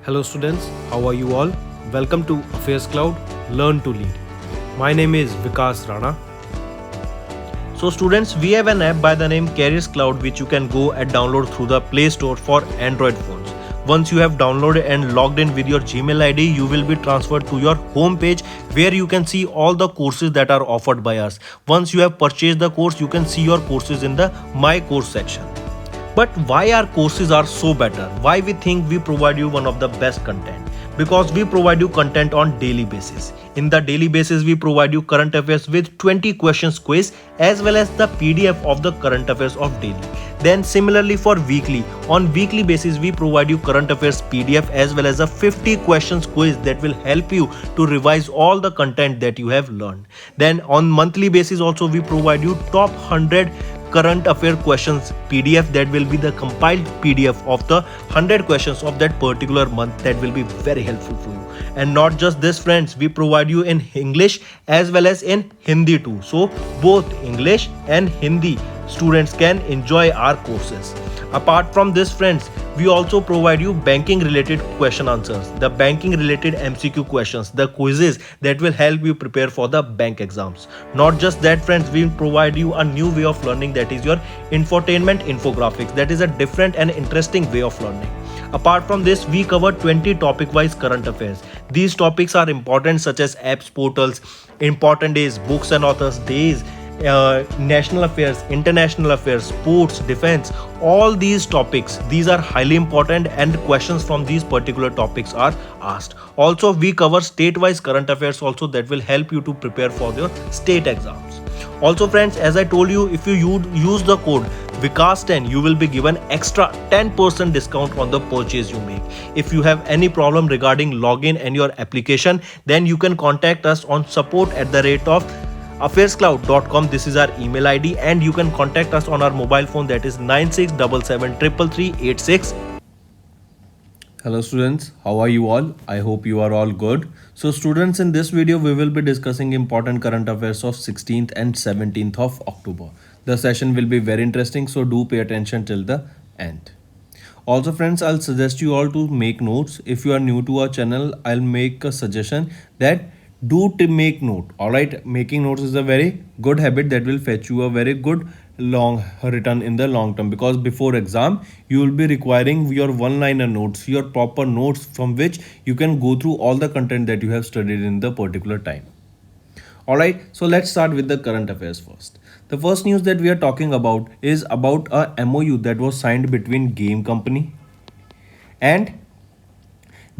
Hello students, how are you all? Welcome to Affairscloud, Learn to Lead. My name is Vikas Rana. So students, we have an app by the name Careers Cloud which you can go and download through the Play Store for Android phones. Once you have downloaded and logged in with your Gmail ID, you will be transferred to your home page where you can see all the courses that are offered by us. Once you have purchased the course, you can see your courses in the My Course section. But why our courses are so better? Why we think we provide you one of the best content? Because we provide you content on daily basis. In the daily basis, we provide you current affairs with 20 questions quiz as well as the PDF of the current affairs of daily. Then similarly for weekly, on weekly basis we provide you current affairs PDF as well as a 50 questions quiz that will help you to revise all the content that you have learned. Then on monthly basis also we provide you top 100 current affair questions PDF that will be the compiled PDF of the 100 questions of that particular month that will be very helpful for you. And not just this friends, we provide you in English as well as in Hindi too. So both English and Hindi students can enjoy our courses. Apart from this friends, we also provide you banking related question answers, the banking related MCQ questions, the quizzes that will help you prepare for the bank exams. Not just that friends, we provide you a new way of learning, that is your infotainment infographics. That is a different and interesting way of learning. Apart from this, we cover 20 topic wise current affairs. These topics are important such as apps, portals, important days, books and authors days, national affairs, international affairs, sports, defense, all these topics, these are highly important and questions from these particular topics are asked. Also we cover state-wise current affairs also that will help you to prepare for your state exams. Also friends, as I told you, if you use the code Vikas10, you will be given extra 10% discount on the purchase you make. If you have any problem regarding login and your application, then you can contact us on support@of Affairscloud.com. This is our email ID and you can contact us on our mobile phone, that is 9677333386. Hello students, how are you all? I hope you are all good. So students, in this video we will be discussing important current affairs of 16th and 17th of October. The session will be very interesting, so do pay attention till the end. Also friends, I'll suggest you all to make notes. If you are new to our channel, I'll make a suggestion that do to make note. Alright, making notes is a very good habit that will fetch you a very good long return in the long term, because before exam you will be requiring your one-liner notes, your proper notes from which you can go through all the content that you have studied in the particular time. Alright, so let's start with the current affairs first. The first news that we are talking about is about a MOU that was signed between Game Company and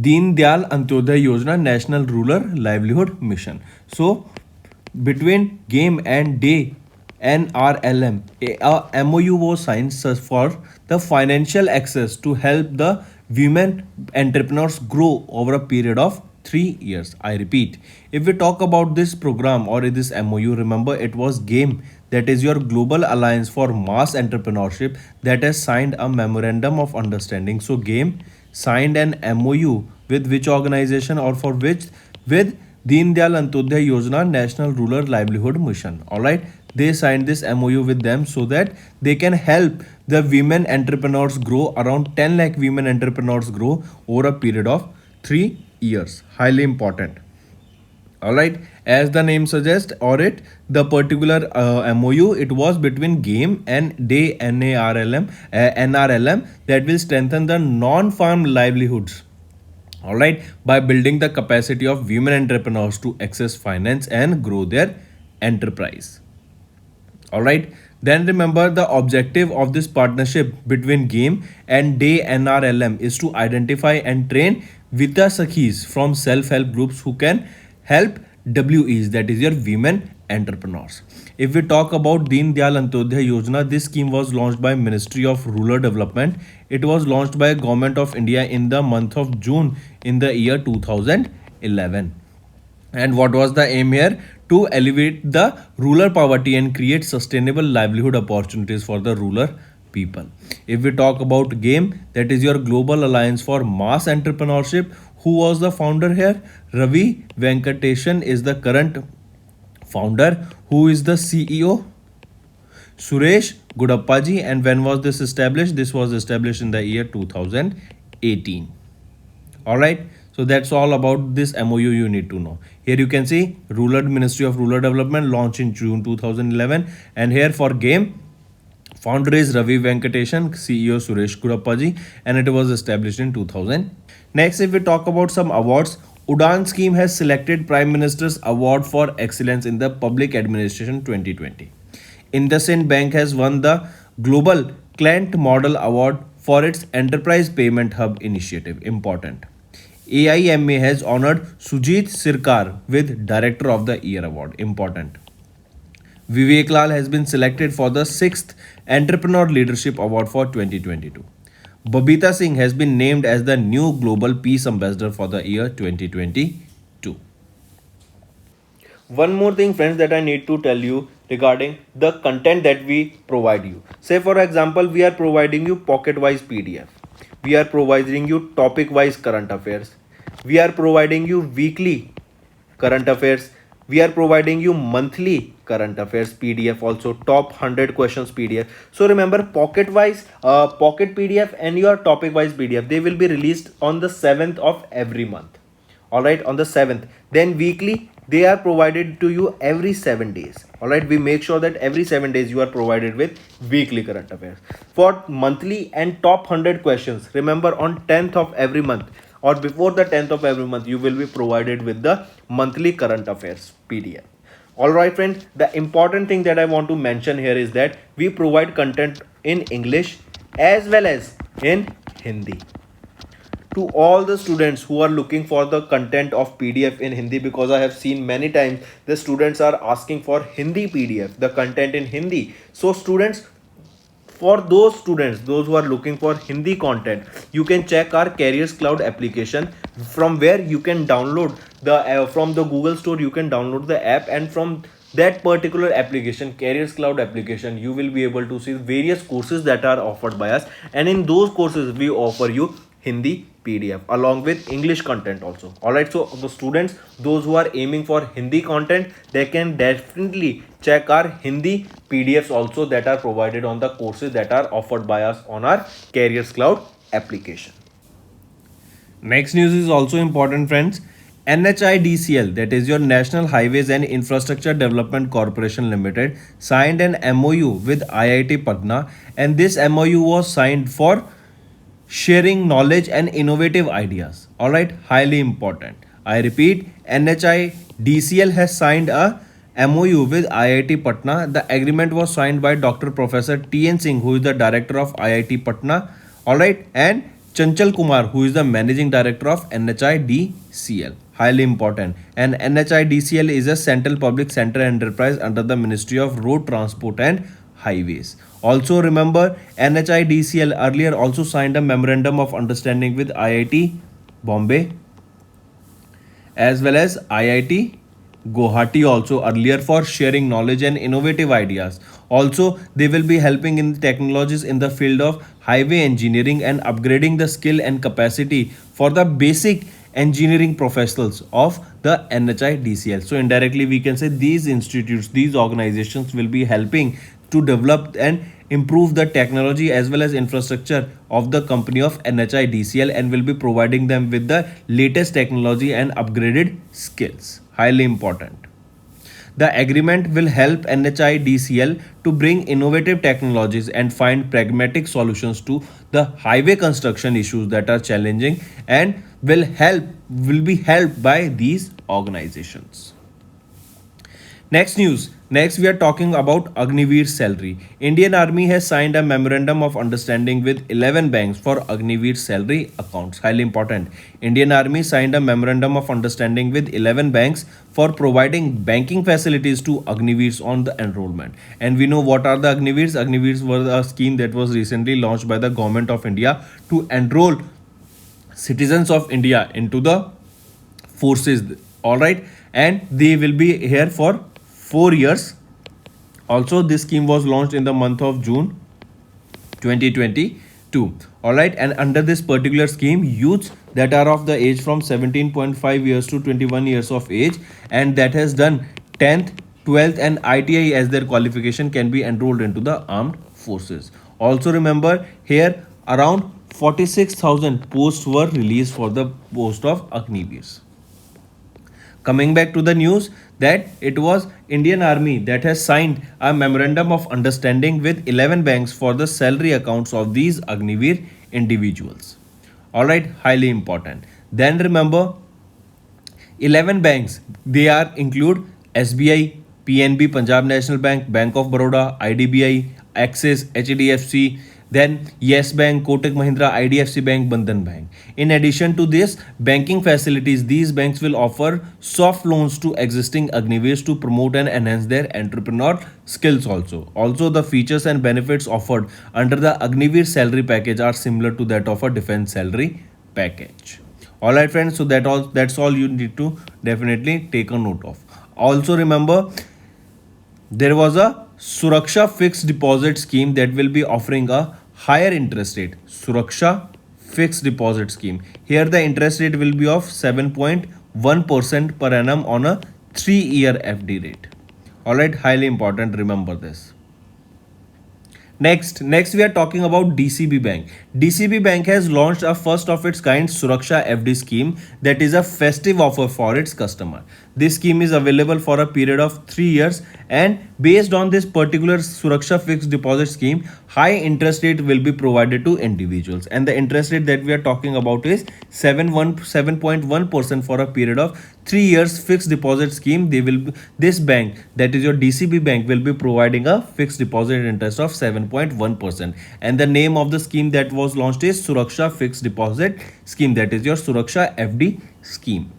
Deen Dayal Antyodaya Yojana National Rural Livelihood Mission. So between Game and Day NRLM, a MOU was signed for the financial access to help the women entrepreneurs grow over a period of 3 years. I repeat, if we talk about this program or this MOU, remember it was GAME, that is your Global Alliance for Mass Entrepreneurship, that has signed a memorandum of understanding. So GAME signed an MOU with which organization or for which? With Deen Dayal Antyodaya Yojana National Rural Livelihood Mission. Alright, they signed this MOU with them so that they can help the women entrepreneurs grow, around 10 lakh women entrepreneurs grow over a period of 3 years. Highly important. Alright, as the name suggests, the particular MOU, it was between GAME and Day NRLM that will strengthen the non-farm livelihoods. Alright, by building the capacity of women entrepreneurs to access finance and grow their enterprise. Alright, then remember the objective of this partnership between GAME and Day NRLM is to identify and train Vita Sakhis from self-help groups who can help WEs, that is your women entrepreneurs. If we talk about Deen Dayal Antyodaya Yojana, this scheme was launched by Ministry of Rural Development. It was launched by Government of India in the month of June in the year 2011. And what was the aim here? To alleviate the rural poverty and create sustainable livelihood opportunities for the rural people. If we talk about GAME, that is your Global Alliance for Mass Entrepreneurship, who was the founder here? Ravi Venkatesan is the current founder. Who is the CEO? Suresh Gudappaji. And when was this established? This was established in the year 2018. All right. So that's all about this MOU you need to know. Here you can see Rural Ministry of Rural Development launched in June 2011, and here for game, founder is Ravi Venkatesan, CEO Suresh Kurappaji, and it was established in 2000. Next, if we talk about some awards, Udan scheme has selected Prime Minister's Award for Excellence in the Public Administration 2020. IndusInd Bank has won the Global Client Model Award for its Enterprise Payment Hub initiative. Important. AIMA has honored Sujit Sirkar with Director of the Year Award. Important. Vivek Lal has been selected for the 6th Entrepreneur Leadership Award for 2022. Babita Singh has been named as the new Global Peace Ambassador for the year 2022. One more thing, friends, that I need to tell you regarding the content that we provide you. Say for example, we are providing you pocket wise PDF, we are providing you topic wise current affairs, we are providing you weekly current affairs, we are providing you monthly current affairs PDF, also top 100 questions PDF. So remember, pocket wise pocket PDF and your topic wise PDF, they will be released on the 7th of every month. All right, on the 7th. Then weekly, they are provided to you every 7 days. All right, we make sure that every 7 days you are provided with weekly current affairs. For monthly and top 100 questions, remember, on 10th of every month or before the 10th of every month, you will be provided with the monthly current affairs PDF. All right, friends, the important thing that I want to mention here is that we provide content in English as well as in Hindi to all the students who are looking for the content of PDF in Hindi, because I have seen many times the students are asking for Hindi PDF, the content in Hindi. So students, for those students, those who are looking for Hindi content, you can check our Careers Cloud application, from where you can download the from the Google Store, you can download the app, and from that particular application, Careers Cloud application, you will be able to see various courses that are offered by us, and in those courses we offer you Hindi PDF along with English content also. All right, so the students, those who are aiming for Hindi content, they can definitely check our Hindi PDFs also that are provided on the courses that are offered by us on our Careers Cloud application. Next news is also important, friends. NHIDCL, that is your National Highways and Infrastructure Development Corporation Limited, signed an MOU with IIT Patna, and this MOU was signed for sharing knowledge and innovative ideas. All right, highly important. I repeat, NHIDCL has signed a MOU with IIT Patna. The agreement was signed by Dr. Professor T.N. Singh, who is the director of IIT Patna. All right, and Chanchal Kumar, who is the managing director of NHIDCL. Highly important. And NHIDCL is a central public sector enterprise under the Ministry of Road Transport and Highways. Also remember, NHIDCL earlier also signed a memorandum of understanding with IIT Bombay as well as IIT Guwahati also earlier for sharing knowledge and innovative ideas. Also, they will be helping in technologies in the field of highway engineering and upgrading the skill and capacity for the basic engineering professionals of the NHIDCL. So indirectly we can say these institutes, these organizations will be helping to develop and improve the technology as well as infrastructure of the company of NHIDCL, and will be providing them with the latest technology and upgraded skills. Highly important. The agreement will help NHIDCL to bring innovative technologies and find pragmatic solutions to the highway construction issues that are challenging, and will be helped by these organizations. Next news. Next, we are talking about Agnivir Salary. Indian Army has signed a memorandum of understanding with 11 banks for Agnivir Salary accounts. Highly important. Indian Army signed a memorandum of understanding with 11 banks for providing banking facilities to Agnivirs on the enrollment. And we know what are the Agnivirs. Agnivirs were a scheme that was recently launched by the government of India to enroll citizens of India into the forces. All right, and they will be here for 4 years. Also, this scheme was launched in the month of June 2022. All right, and under this particular scheme, youths that are of the age from 17.5 years to 21 years of age and that has done 10th, 12th and ITI as their qualification can be enrolled into the armed forces. Also remember, here around 46,000 posts were released for the post of Agnivir. Coming back to the news that it was Indian Army that has signed a memorandum of understanding with 11 banks for the salary accounts of these Agnivir individuals. Alright, highly important. Then remember 11 banks, they are include SBI, PNB, Punjab National Bank, Bank of Baroda, IDBI, Axis, HDFC, then Yes Bank, Kotak Mahindra, IDFC Bank, Bandhan Bank. In addition to this banking facilities, these banks will offer soft loans to existing Agnivirs to promote and enhance their entrepreneur skills also. Also, the features and benefits offered under the Agnivir salary package are similar to that of a defense salary package. Alright friends, so that's all you need to definitely take a note of. Also remember, there was a Suraksha fixed deposit scheme that will be offering a higher interest rate. Suraksha fixed deposit scheme. Here the interest rate will be of 7.1% per annum on a 3-year FD rate. Alright, highly important, remember this. Next we are talking about DCB Bank. DCB Bank has launched a first of its kind Suraksha FD scheme that is a festive offer for its customer. This scheme is available for a period of 3 years, and based on this particular Suraksha fixed deposit scheme, high interest rate will be provided to individuals, and the interest rate that we are talking about is 7.1% for a period of 3 years fixed deposit scheme. This bank, that is your DCB Bank, will be providing a fixed deposit interest of 7.1%, and the name of the scheme that was launched is Suraksha fixed deposit scheme, that is your Suraksha FD scheme.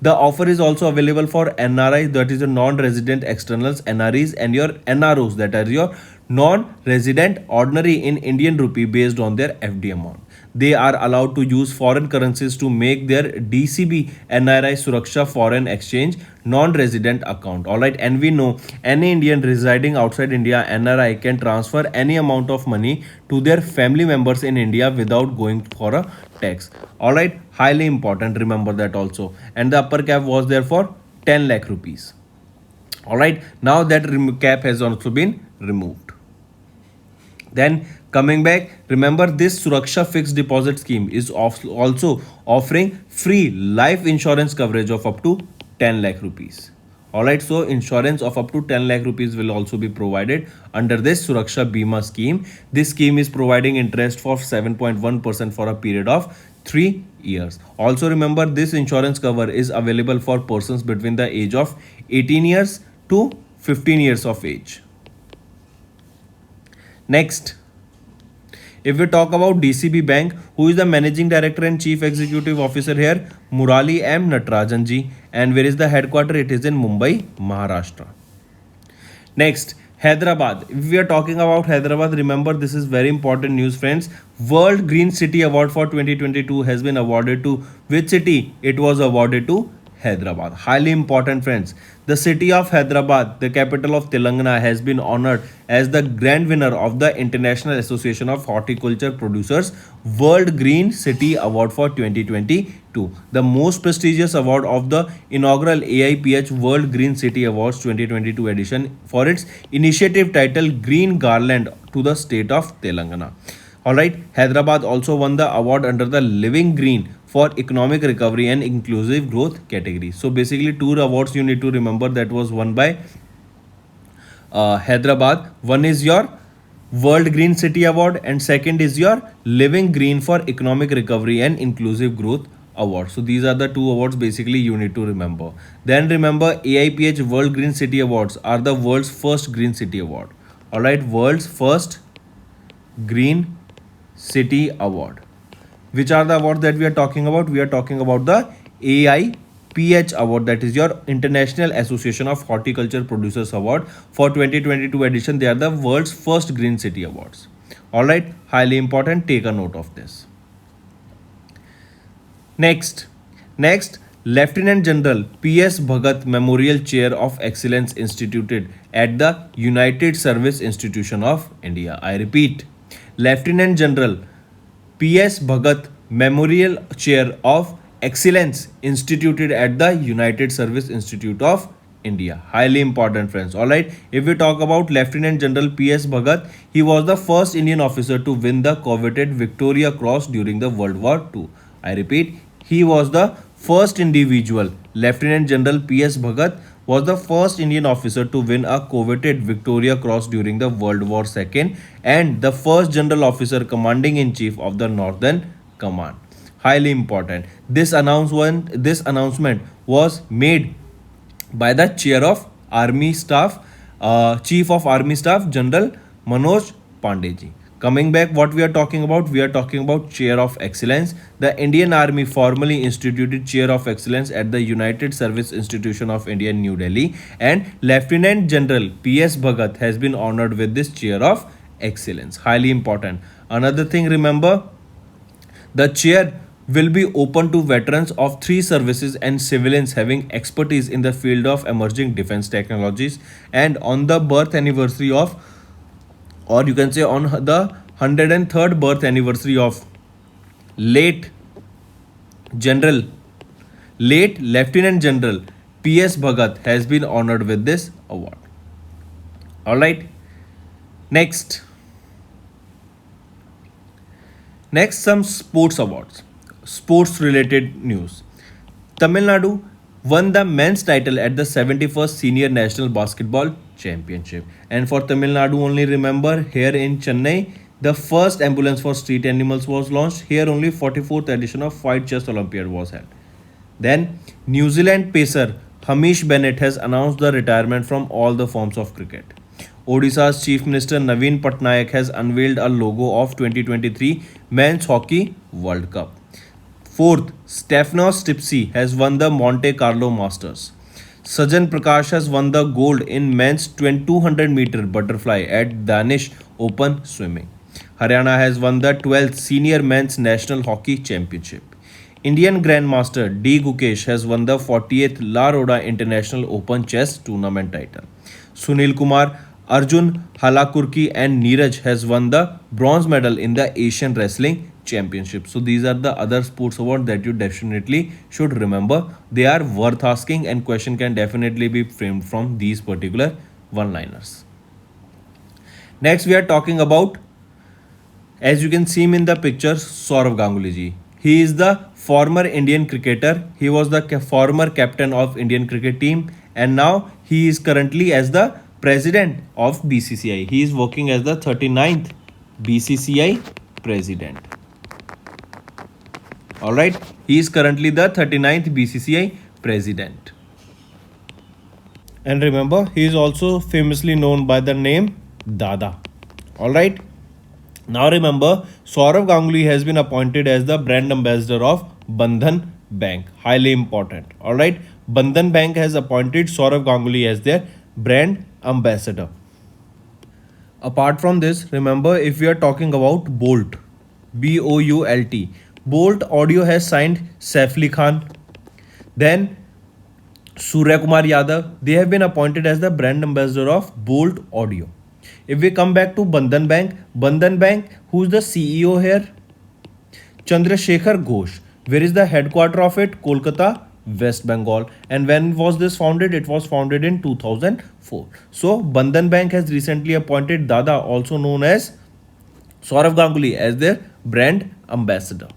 The offer is also available for NRI, that is your non-resident externals, NREs, and your NROs, that are your non-resident ordinary in Indian rupee based on their FD amount. They are allowed to use foreign currencies to make their DCB NRI Suraksha foreign exchange non-resident account. Alright, and we know any Indian residing outside India, NRI, can transfer any amount of money to their family members in India without going for a tax. Alright, highly important, remember that also. And the upper cap was there for 10 lakh rupees. Alright, now that cap has also been removed. Then coming back, remember this Suraksha fixed deposit scheme is also offering free life insurance coverage of up to 10 lakh rupees. Alright, so insurance of up to 10 lakh rupees will also be provided under this Suraksha Bima scheme. This scheme is providing interest for 7.1% for a period of 3 years. Also remember, this insurance cover is available for persons between the age of 18 years to 15 years of age. Next, if we talk about DCB Bank, who is the Managing Director and Chief Executive Officer here? Murali M. Natarajan ji. And where is the headquarter? It is in Mumbai, Maharashtra. Next, Hyderabad. If we are talking about Hyderabad, remember this is very important news, friends. World Green City Award for 2022 has been awarded to which city? It was awarded to Hyderabad. Highly important, friends. The city of Hyderabad, the capital of Telangana, has been honored as the grand winner of the International Association of Horticulture Producers World Green City Award for 2022, the most prestigious award of the inaugural AIPH World Green City Awards 2022 edition for its initiative titled Green Garland to the state of Telangana. Alright, Hyderabad also won the award under the Living Green for economic recovery and inclusive growth category. So basically 2 awards you need to remember that was won by Hyderabad. One is your World Green City Award and second is your Living Green for economic recovery and inclusive growth award. So these are the 2 awards basically you need to remember. Then remember, AIPH World Green City Awards are the world's first green city award. Alright, world's first green city award. Which are the awards that we are talking about? We are talking about the AIPH award, that is your International Association of Horticulture Producers Award for 2022 edition. They are the world's first green city awards. Alright, highly important, take a note of this. Next, Lieutenant General PS Bhagat Memorial Chair of Excellence instituted at the United Service Institution of India. I repeat, Lieutenant General PS Bhagat Memorial Chair of Excellence instituted at the United Service Institute of India. Highly important, friends. Alright, if we talk about Lieutenant General PS Bhagat, he was the first Indian officer to win the coveted Victoria Cross during the World War II. I repeat, he was the first individual. Lieutenant General PS Bhagat was the first Indian officer to win a coveted Victoria Cross during the World War II and the first general officer commanding in chief of the Northern Command. Highly important. This announcement was made by the chair of army staff, chief of army staff, General Manoj Pandey. Coming back, what we are talking about? We are talking about chair of excellence. The Indian Army formally instituted chair of excellence at the United Service Institution of India in New Delhi, and Lieutenant General PS Bhagat has been honored with this chair of excellence. Highly important. Another thing, remember, the chair will be open to veterans of three services and civilians having expertise in the field of emerging defense technologies. And on the birth anniversary of, or you can say on the 103rd birth anniversary of late General, late Lieutenant General PS Bhagat has been honored with this award. Alright, next. Next, some sports awards. Sports related news. Tamil Nadu won the men's title at the 71st Senior National Basketball Championship. And for Tamil Nadu only, remember, here in Chennai, the first ambulance for street animals was launched. Here only 44th edition of Fight Chess Olympiad was held. Then, New Zealand pacer Hamish Bennett has announced the retirement from all the forms of cricket. Odisha's Chief Minister Naveen Patnaik has unveiled a logo of 2023 Men's Hockey World Cup. Fourth, Stefanos Tipsy has won the Monte Carlo Masters. Sajan Prakash has won the gold in men's 200-meter butterfly at Danish Open Swimming. Haryana has won the 12th Senior Men's National Hockey Championship. Indian Grandmaster D. Gukesh has won the 40th La Roda International Open Chess Tournament title. Sunil Kumar, Arjun Halakurki and Neeraj has won the bronze medal in the Asian Wrestling Championship. So these are the other sports awards that you definitely should remember. They are worth asking and question can definitely be framed from these particular one-liners. Next we are talking about, as you can see him in the picture, Saurav Ganguly ji. He is the former Indian cricketer. He was the former captain of Indian cricket team and now he is currently as the president of BCCI. He is working as the 39th BCCI president. Alright, he is currently the 39th BCCI president. And remember, he is also famously known by the name Dada. Alright, now remember, Saurav Ganguly has been appointed as the brand ambassador of Bandhan Bank. Highly important. Alright, Bandhan Bank has appointed Saurav Ganguly as their brand ambassador. Apart from this, remember, if we are talking about Bolt, B-O-U-L-T, Bolt Audio has signed Saif Ali Khan. Then Surya Kumar Yadav, they have been appointed as the brand ambassador of Bolt Audio. If we come back to Bandhan Bank, who's the CEO here? Chandrasekhar Ghosh. Where is the headquarter of it? Kolkata, West Bengal. And when was this founded? It was founded in 2004. So Bandhan Bank has recently appointed Dada, also known as Saurav Ganguly, as their brand ambassador.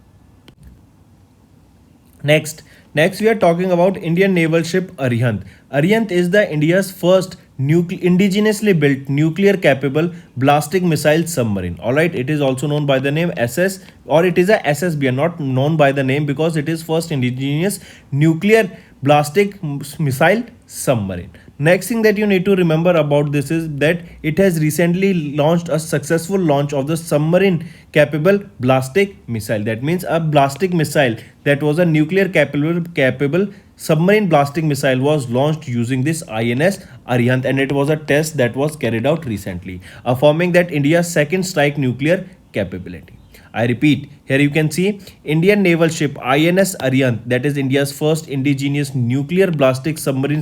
Next we are talking about Indian naval ship Arihant. Arihant is the India's first indigenously built nuclear capable ballistic missile submarine. Alright, it is also known by the name SS, or it is a SSBN, not known by the name because it is first indigenous nuclear ballistic missile submarine. Next thing that you need to remember about this is that it has recently launched a successful launch of the submarine capable ballistic missile. That means a ballistic missile that was a nuclear capable submarine ballistic missile was launched using this INS Arihant, and it was a test that was carried out recently, affirming that India's second strike nuclear capability. I repeat, here you can see Indian naval ship INS Arihant, that is India's first indigenous nuclear ballistic submarine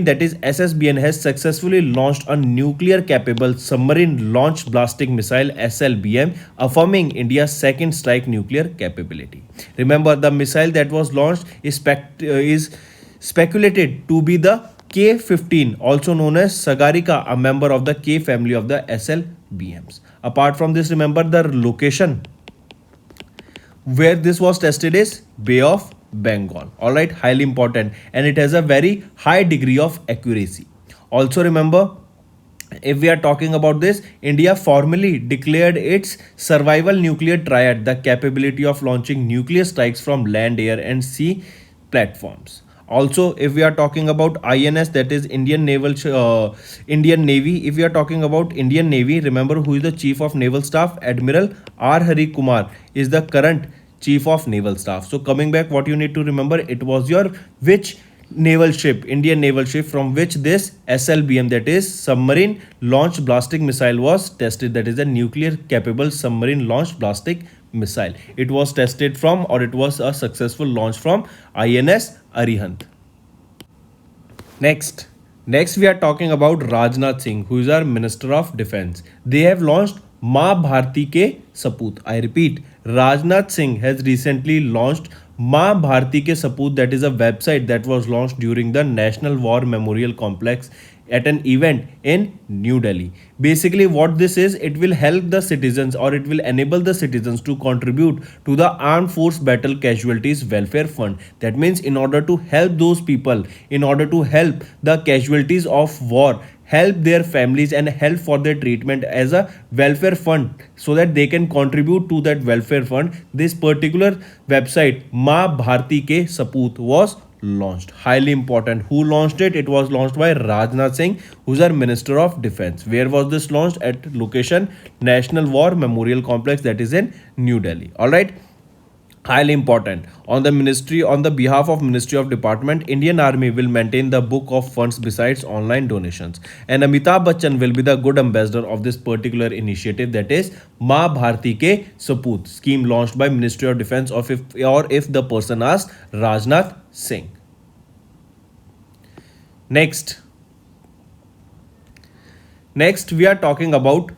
that is SSBN, has successfully launched a nuclear capable submarine launched ballistic missile SLBM, affirming India's second strike nuclear capability. Remember, the missile that was launched is speculated to be the K15, also known as Sagarika, a member of the K family of the SLBMs. Apart from this, remember the location where this was tested is Bay of Bengal. Alright, highly important, and it has a very high degree of accuracy. Also remember, if we are talking about this, India formally declared its survival nuclear triad, the capability of launching nuclear strikes from land, air, and sea platforms. Also, if we are talking about INS, that is Indian Navy. If we are talking about Indian Navy, remember who is the Chief of Naval Staff? Admiral R. Hari Kumar is the current Chief of Naval Staff. So coming back, what you need to remember, it was your which naval ship, Indian naval ship, from which this SLBM, that is submarine launched ballistic missile, was tested. That is a nuclear capable submarine launched ballistic missile. It was tested from, or it was a successful launch from INS Arihant. Next we are talking about Rajnath Singh, who is our Minister of Defense. They have launched माँ भारती के सपूत. I repeat, Rajnath Singh has recently launched माँ भारती के सपूत. That is a website that was launched during the National War Memorial Complex at an event in New Delhi. Basically what this is, it will help the citizens, or it will enable the citizens to contribute to the Armed Force Battle Casualties Welfare Fund. That means in order to help those people, in order to help the casualties of war, help their families and help for their treatment as a welfare fund, so that they can contribute to that welfare fund, this particular website Ma Bharti Ke Sapoot was launched. Highly important. Who launched it? It was launched by Rajnath Singh, who's our Minister of Defense. Where was this launched? At location National War Memorial Complex, that is in New Delhi. All right, highly important. On the behalf of Ministry of Department, Indian Army will maintain the book of funds besides online donations, and Amitabh Bachchan will be the good ambassador of this particular initiative, that is Ma Bharti Ke Sapoot scheme, launched by Ministry of Defense, if the person asked, Rajnath Singh. Next we are talking about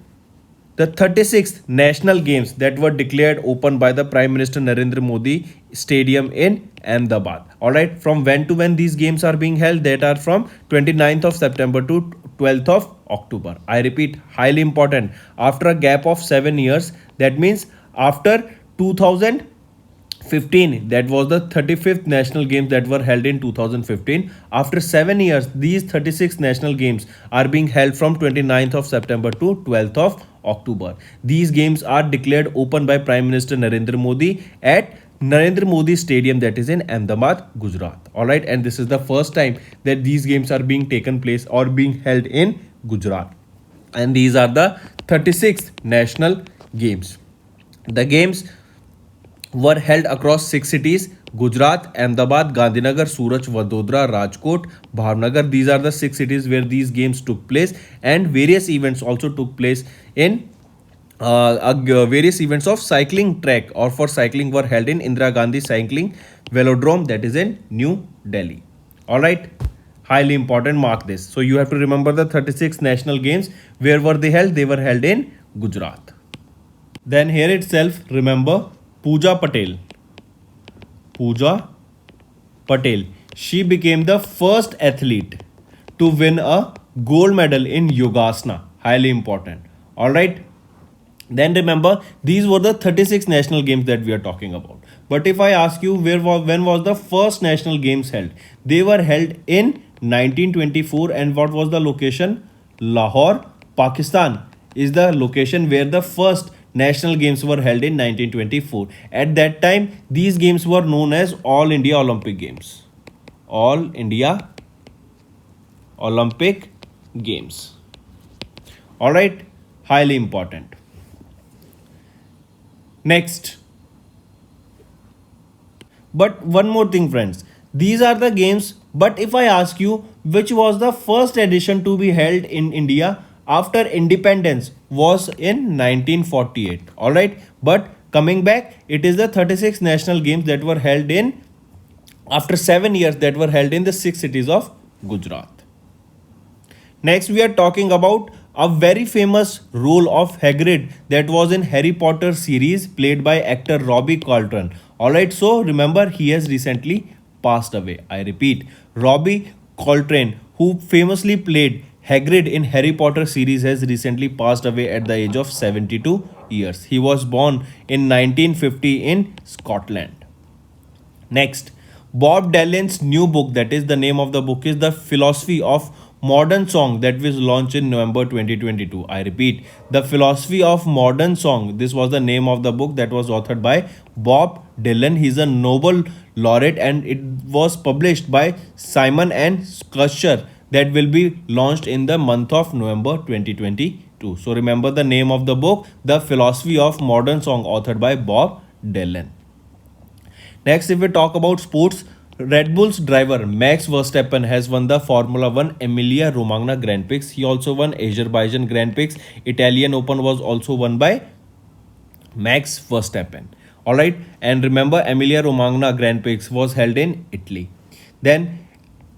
the 36th national games that were declared open by the Prime Minister Narendra Modi Stadium in Ahmedabad. Alright, from when to when these games are being held? That are from 29th of September to 12th of October. I repeat, highly important. After a gap of 7 years, that means after 2015, that was the 35th national games that were held in 2015. After 7 years, these 36 national games are being held from 29th of September to 12th of October. These games are declared open by Prime Minister Narendra Modi at Narendra Modi Stadium, that is in Ahmedabad, Gujarat. Alright, and this is the first time that these games are being taken place or being held in Gujarat. And these are the 36th national games. The games were held across 6 cities: Gujarat, Ahmedabad, Gandhinagar, Surat, Vadodara, Rajkot, Bhavnagar. These are the 6 cities where these games took place, and various events also took place in various events of cycling track or for cycling were held in Indira Gandhi Cycling Velodrome, that is in New Delhi. Alright, highly important, mark this. So you have to remember the 36 national games. Where were they held? They were held in Gujarat. Then here itself, remember Pooja Patel. She became the first athlete to win a gold medal in Yogasana. Highly important. Alright. Then remember, these were the 36 national games that we are talking about. But if I ask you, when was the first national games held? They were held in 1924. And what was the location? Lahore, Pakistan is the location where the first national games were held in 1924. At that time, these games were known as All India Olympic Games. All India Olympic Games. Alright, highly important. Next. But one more thing, friends. These are the games, but if I ask you, which was the first edition to be held in India after independence, was in 1948. Alright, but coming back, it is the 36 national games that were held in after 7 years, that were held in the 6 cities of Gujarat. Next, we are talking about a very famous role of Hagrid that was in Harry Potter series, played by actor Robbie Coltrane. Alright, so remember, he has recently passed away. I repeat, Robbie Coltrane, who famously played Hagrid in Harry Potter series, has recently passed away at the age of 72 years. He was born in 1950 in Scotland. Next, Bob Dylan's new book, that is the name of the book is The Philosophy of Modern Song, that was launched in November 2022. I repeat, The Philosophy of Modern Song. This was the name of the book that was authored by Bob Dylan. He's a Nobel laureate and it was published by Simon and Schuster, that will be launched in the month of November 2022. So remember the name of the book, The Philosophy of Modern Song, authored by Bob Dylan. Next, if we talk about sports, Red Bull's driver Max Verstappen has won the Formula 1 Emilia Romagna Grand Prix. He also won Azerbaijan Grand Prix. Italian Open was also won by Max Verstappen. Alright, and remember Emilia Romagna Grand Prix was held in Italy. Then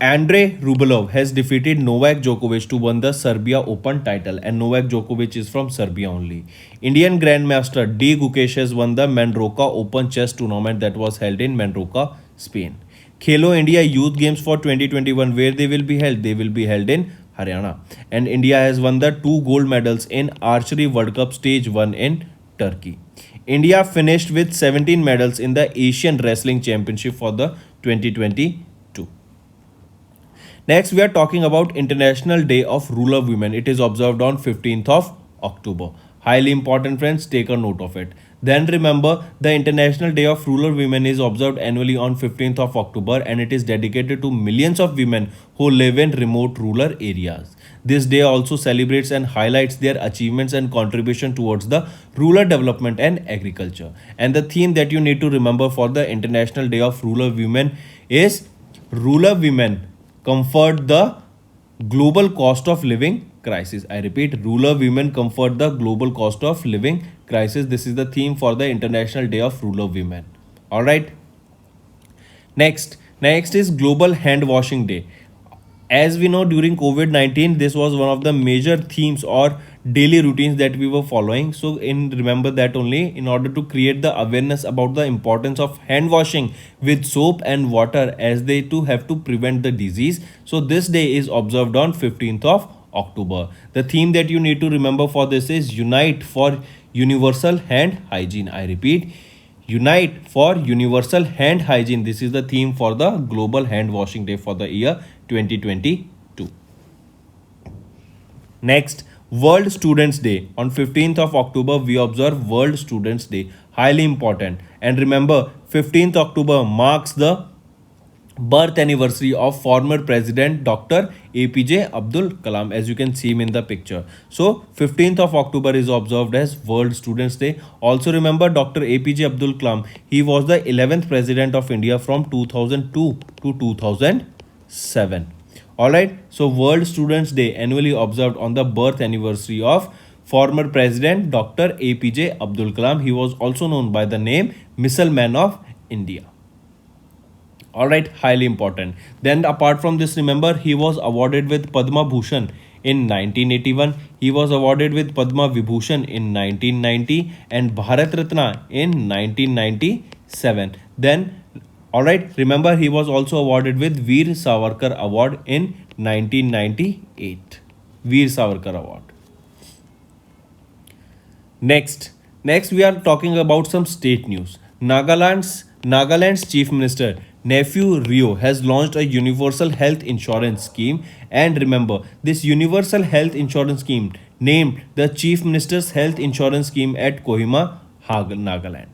Andrei Rublev has defeated Novak Djokovic to win the Serbia Open title, and Novak Djokovic is from Serbia only. Indian Grandmaster D. Gukesh has won the Mandroka Open chess tournament that was held in Mandroka, Spain. Khelo India Youth Games for 2021, where they will be held? They will be held in Haryana. And India has won the 2 gold medals in Archery World Cup Stage 1 in Turkey. India finished with 17 medals in the Asian Wrestling Championship for the 2022. Next, we are talking about International Day of Rural Women. It is observed on 15th of October. Highly important, friends, take a note of it. Then remember, the International Day of Rural Women is observed annually on 15th of October and it is dedicated to millions of women who live in remote rural areas. This day also celebrates and highlights their achievements and contribution towards the rural development and agriculture. And the theme that you need to remember for the International Day of Rural Women is Rural Women comfort the global cost of living crisis. I repeat, rural women comfort the global cost of living crisis. This is the theme for the International Day of Rural Women. All right. Next is Global Hand Washing Day. As we know, during COVID-19, this was one of the major themes or daily routines that we were following. So remember that only, in order to create the awareness about the importance of hand washing with soap and water, as they too have to prevent the disease. So this day is observed on 15th of October. The theme that you need to remember for this is Unite for Universal Hand Hygiene. I repeat, Unite for Universal Hand Hygiene. This is the theme for the Global Hand Washing Day for the year 2022. Next, World Students Day. On 15th of October, we observe World Students Day. Highly important. And remember, 15th October marks the birth anniversary of former President Dr. APJ Abdul Kalam, as you can see him in the picture. So 15th of October is observed as World Students Day. Also remember Dr. APJ Abdul Kalam, he was the 11th President of India from 2002 to 2007. Alright, so World Students Day annually observed on the birth anniversary of former President Dr. APJ Abdul Kalam. He was also known by the name Missile Man of India. Alright, highly important. Then apart from this, remember he was awarded with Padma Bhushan in 1981. He was awarded with Padma Vibhushan in 1990 and Bharat Ratna in 1997. Then alright, remember he was also awarded with Veer Savarkar Award in 1998. Veer Savarkar Award. Next we are talking about some state news. Nagaland's Chief Minister Nephew Rio has launched a universal health insurance scheme, and remember this universal health insurance scheme named the Chief Minister's Health Insurance Scheme at Kohima, Nagaland.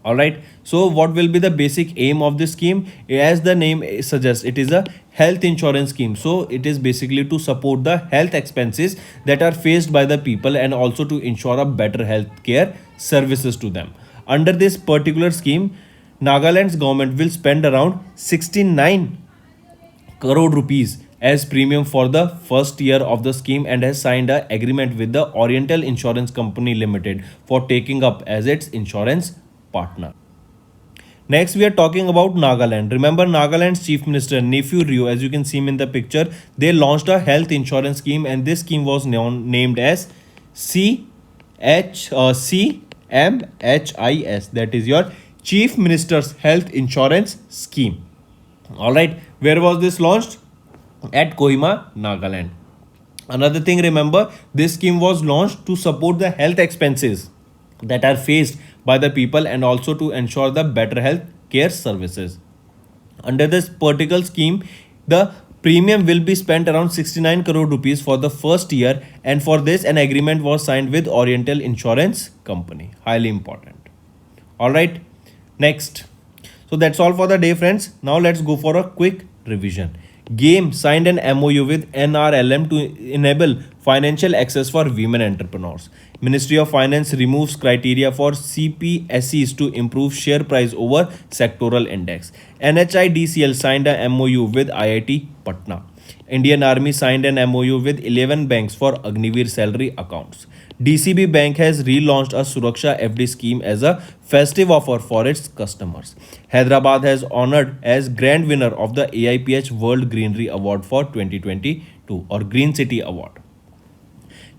Alright, so what will be the basic aim of this scheme? As the name suggests, it is a health insurance scheme. So it is basically to support the health expenses that are faced by the people and also to ensure a better health care services to them. Under this particular scheme, Nagaland's government will spend around 69 crore rupees as premium for the first year of the scheme and has signed an agreement with the Oriental Insurance Company Limited for taking up as its insurance partner. Next, we are talking about Nagaland. Remember Nagaland's Chief Minister Nephew Rio, as you can see him in the picture, they launched a health insurance scheme and this scheme was named as CMHIS, that is your Chief Minister's Health Insurance Scheme. All right, where was this launched? At Kohima, Nagaland. Another thing, remember, this scheme was launched to support the health expenses that are faced by the people and also to ensure the better health care services. Under this particular scheme, the premium will be spent around 69 crore rupees for the first year, and for this an agreement was signed with Oriental Insurance Company. Highly important. All right, next. So that's all for the day, friends. Now let's go for a quick revision. Game signed an MOU with NRLM to enable financial access for women entrepreneurs. Ministry of Finance removes criteria for CPSEs to improve share price over sectoral index. NHIDCL signed a MOU with IIT Patna. Indian Army signed an MOU with 11 banks for Agnivir Salary accounts. DCB Bank has relaunched a Suraksha FD scheme as a festive offer for its customers. Hyderabad has honored as grand winner of the AIPH World Greenery Award for 2022 or Green City Award.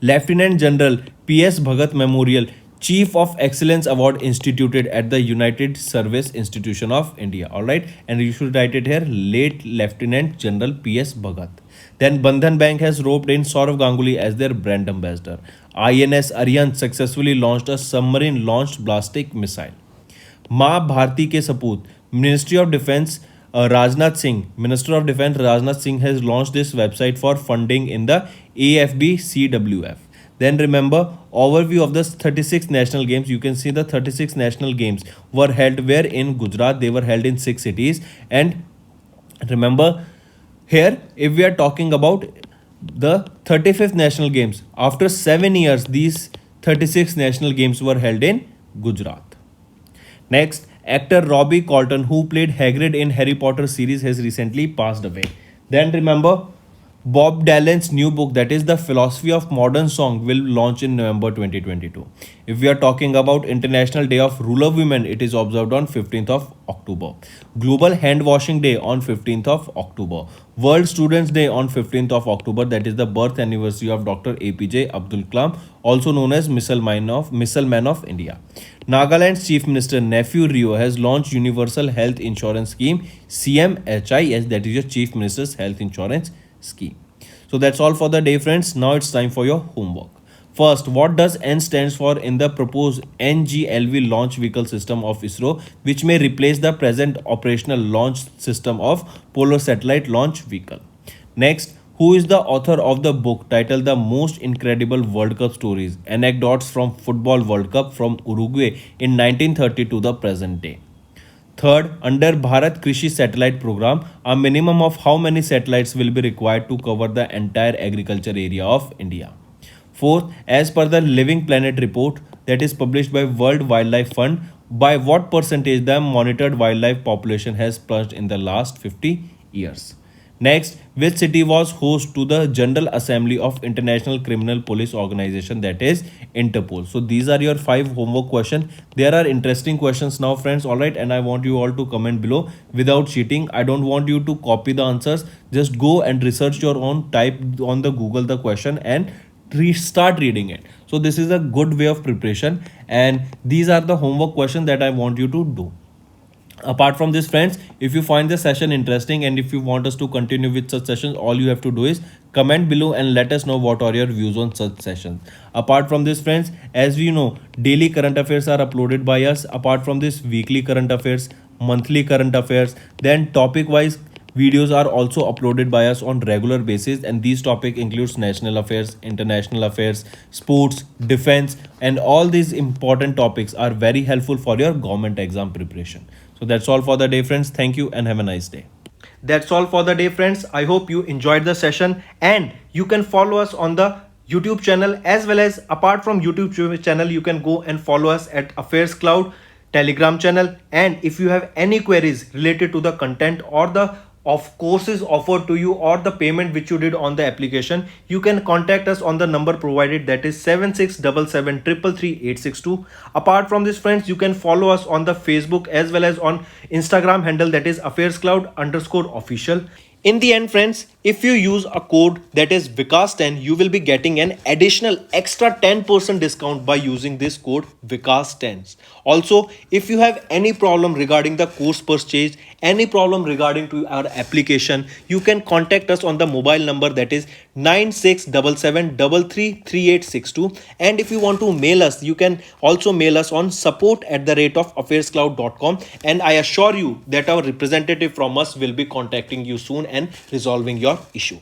Lieutenant General PS Bhagat Memorial Chief of Excellence Award instituted at the United Service Institution of India. Alright, and you should write it here, late Lieutenant General PS Bhagat. Then Bandhan Bank has roped in Saurav Ganguly as their brand ambassador. INS Aryan successfully launched a submarine launched ballistic missile. माँ भारती के सपूत Ministry of Defense Rajnath Singh, Minister of Defense Rajnath Singh has launched this website for funding in the AFB CWF. Then remember, overview of the 36 national games. You can see the 36 national games were held where in Gujarat. They were held in 6 cities. And remember, here if we are talking about the 35th national games, after 7 years these 36 national games were held in Gujarat. Next, actor Robbie Colton, who played Hagrid in Harry Potter series, has recently passed away. Then remember, Bob Dylan's new book, that is The Philosophy of Modern Song, will launch in November 2022. If we are talking about International Day of Rural Women, it is observed on 15th of October. Global Hand Washing Day on 15th of October. World Students Day on 15th of October, that is the birth anniversary of Dr. APJ Abdul Kalam, also known as Missile Man of India. Nagaland's Chief Minister Nephew Rio has launched Universal Health Insurance Scheme CMHIS, that is your Chief Minister's Health Insurance Scheme. So that's all for the day, friends. Now it's time for your homework. First, what does N stands for in the proposed NGLV launch vehicle system of ISRO, which may replace the present operational launch system of Polar Satellite Launch Vehicle? Next, who is the author of the book titled The Most Incredible World Cup Stories, Anecdotes from Football World Cup from Uruguay in 1930 to the present day? Third, under Bharat Krishi Satellite Program, a minimum of how many satellites will be required to cover the entire agriculture area of India? Fourth, as per the Living Planet report that is published by World Wildlife Fund, by what percentage the monitored wildlife population has plunged in the last 50 years? Next, which city was host to the General Assembly of International Criminal Police Organization, that is Interpol? So these are your 5 homework questions. There are interesting questions now, friends. All right, and I want you all to comment below without cheating. I don't want you to copy the answers. Just go and research your own, type on the Google the question and start reading it. So this is a good way of preparation, and these are the homework questions that I want you to do. Apart from this, friends, if you find the session interesting and if you want us to continue with such sessions, all you have to do is comment below and let us know what are your views on such sessions. Apart from this, friends, as we know, daily current affairs are uploaded by us. Apart from this, weekly current affairs, monthly current affairs, then topic wise videos are also uploaded by us on regular basis, and these topic includes national affairs, international affairs, sports, defense, and all these important topics are very helpful for your government exam preparation. So that's all for the day, friends. Thank you and have a nice day. That's all for the day, friends. I hope you enjoyed the session, and you can follow us on the YouTube channel, as well as apart from YouTube channel, you can go and follow us at Affairscloud Telegram channel. And if you have any queries related to the content or the courses offered to you or the payment which you did on the application, you can contact us on the number provided, that is 7677333862. Apart from this, friends, you can follow us on the Facebook as well as on Instagram handle, that is Affairscloud_official. In the end, friends, if you use a code that is Vikas10, you will be getting an additional extra 10% discount by using this code Vikas10. Also, if you have any problem regarding the course purchase, any problem regarding to our application, you can contact us on the mobile number that is 9677333862. And if you want to mail us, you can also mail us on support@affairscloud.com, and I assure you that our representative from us will be contacting you soon and resolving your issue.